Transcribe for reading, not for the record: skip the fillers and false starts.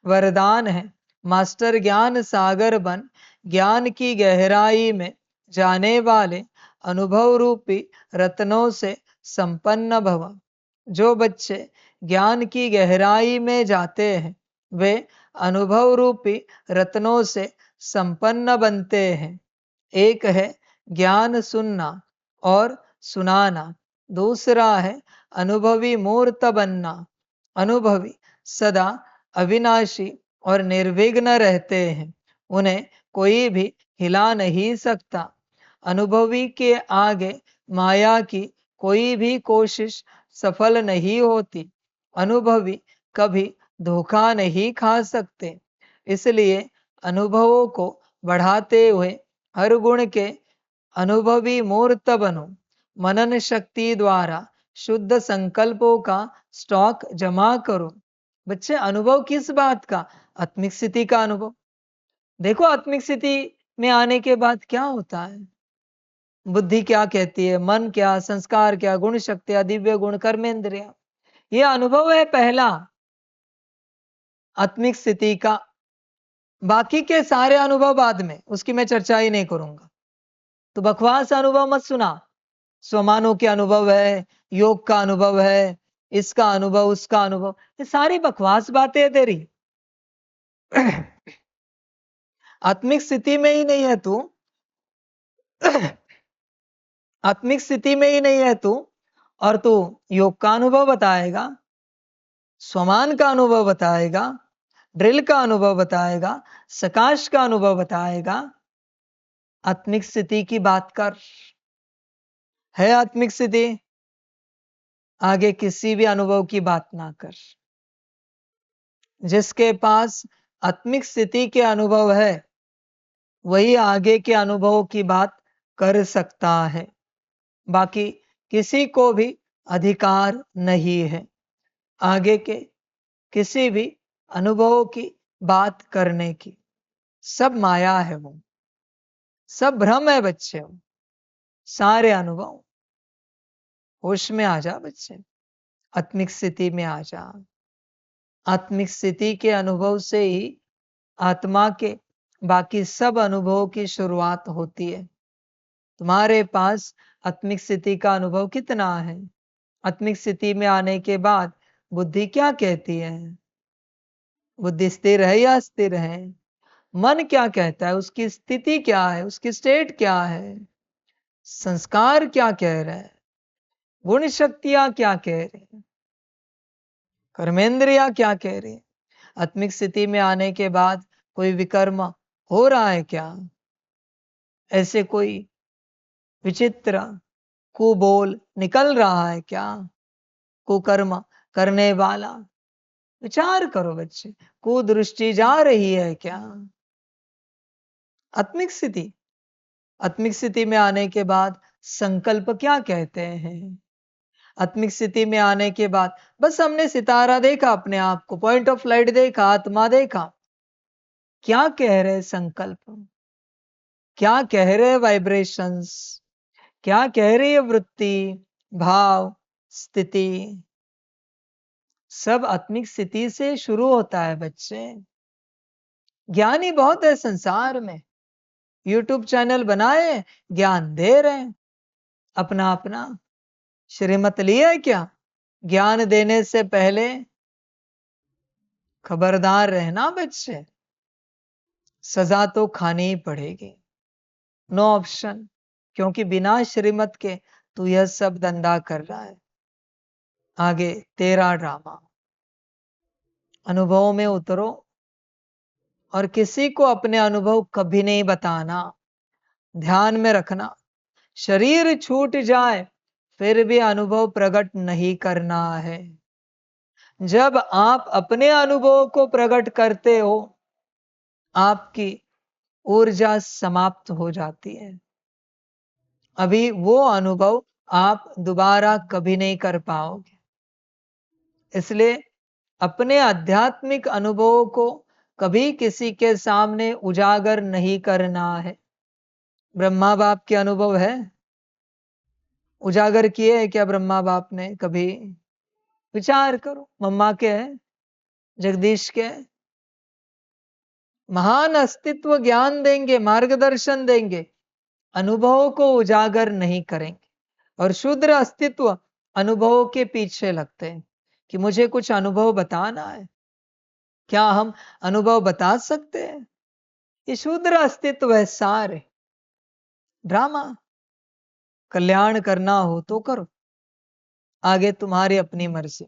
वरदान है। मास्टर ज्ञान सागर बन ज्ञान की गहराई में जाने वाले अनुभव रूपी रत्नों से संपन्न भव। जो बच्चे ज्ञान की गहराई में जाते हैं वे अनुभव रूपी रत्नों से संपन्न बनते हैं। एक है ज्ञान सुनना और सुनाना, दूसरा है अनुभवी मूर्त बनना। अनुभवी सदा अविनाशी और निर्विघ्न रहते हैं, उन्हें कोई भी हिला नहीं सकता। अनुभवी के आगे माया की कोई भी कोशिश सफल नहीं होती। अनुभवी कभी धोखा नहीं खा सकते। इसलिए अनुभवों को बढ़ाते हुए हर गुण के अनुभवी मूर्त बनो। मनन शक्ति द्वारा शुद्ध संकल्पों का स्टॉक जमा करो। बच्चे अनुभव किस बात का? आत्मिक स्थिति का अनुभव। देखो आत्मिक स्थिति में आने के बाद क्या होता है, बुद्धि क्या कहती है, मन क्या, संस्कार क्या, गुण शक्तियां, दिव्य गुण, कर्मेंद्रिया, ये अनुभव है पहला आत्मिक स्थिति का। बाकी के सारे अनुभव बाद में, उसकी मैं चर्चा ही नहीं करूंगा। तो बकवास अनुभव मत सुना। स्वमानों के अनुभव है, योग का अनुभव है, इसका अनुभव, उसका अनुभव, ये सारी बकवास बातें है तेरी। आत्मिक स्थिति में ही नहीं है तू, आत्मिक स्थिति में ही नहीं है तू, और तू योग का अनुभव बताएगा, स्वमान का अनुभव बताएगा, ड्रिल का अनुभव बताएगा, सकाश का अनुभव बताएगा। आत्मिक स्थिति की बात कर। है आत्मिक स्थिति, आगे किसी भी अनुभव की बात ना कर। जिसके पास आत्मिक स्थिति के अनुभव है वही आगे के अनुभवों की बात कर सकता है, बाकी किसी को भी अधिकार नहीं है आगे के किसी भी अनुभवों की बात करने की। सब माया है, वो सब भ्रम है बच्चे। सारे अनुभव, होश में आ जा बच्चे, आत्मिक स्थिति में आ जा। आत्मिक स्थिति के अनुभव से ही आत्मा के बाकी सब अनुभवों की शुरुआत होती है। तुम्हारे पास आत्मिक स्थिति का अनुभव कितना है? आत्मिक स्थिति में आने के बाद बुद्धि क्या कहती है? बुद्धि स्थिर है या अस्थिर है? मन क्या कहता है? उसकी स्थिति क्या है? उसकी स्टेट क्या है? संस्कार क्या कह रहे हैं? गुण शक्तियां क्या कह रही है? कर्मेंद्रिया क्या कह रही है? आत्मिक स्थिति में आने के बाद कोई विकर्म हो रहा है क्या? ऐसे कोई विचित्र कुबोल निकल रहा है क्या? कुकर्म करने वाला, विचार करो बच्चे, कुदृष्टि जा रही है क्या? आत्मिक स्थिति, आत्मिक स्थिति में आने के बाद संकल्प क्या कहते हैं? आत्मिक स्थिति में आने के बाद बस हमने सितारा देखा, अपने आप को पॉइंट ऑफ लाइट देखा, आत्मा देखा, क्या कह रहे संकल्प, क्या कह रहे वाइब्रेशंस, क्या कह रही है वृत्ति, भाव, स्थिति, सब आत्मिक स्थिति से शुरू होता है बच्चे। ज्ञानी बहुत है संसार में, यूट्यूब चैनल बनाए, ज्ञान दे रहे हैं, अपना अपना श्रीमत लिया है क्या? ज्ञान देने से पहले खबरदार रहना बच्चे, सजा तो खानी ही पड़ेगी, नो ऑप्शन, क्योंकि बिना श्रीमत के तू यह सब धंधा कर रहा है। आगे तेरा ड्रामा। अनुभव में उतरो और किसी को अपने अनुभव कभी नहीं बताना। ध्यान में रखना, शरीर छूट जाए फिर भी अनुभव प्रकट नहीं करना है। जब आप अपने अनुभव को प्रकट करते हो आपकी ऊर्जा समाप्त हो जाती है, अभी वो अनुभव आप दोबारा कभी नहीं कर पाओगे। इसलिए अपने आध्यात्मिक अनुभवों को कभी किसी के सामने उजागर नहीं करना है। ब्रह्मा बाप के अनुभव है, उजागर किए है क्या ब्रह्मा बाप ने कभी? विचार करो, मम्मा के है, जगदीश के है, महान अस्तित्व ज्ञान देंगे, मार्गदर्शन देंगे, अनुभवों को उजागर नहीं करेंगे। और शूद्र अस्तित्व अनुभवों के पीछे लगते हैं कि मुझे कुछ अनुभव बताना है। क्या हम अनुभव बता सकते हैं? ये शूद्र अस्तित्व है, सार है, ड्रामा। कल्याण करना हो तो करो, आगे तुम्हारी अपनी मर्जी।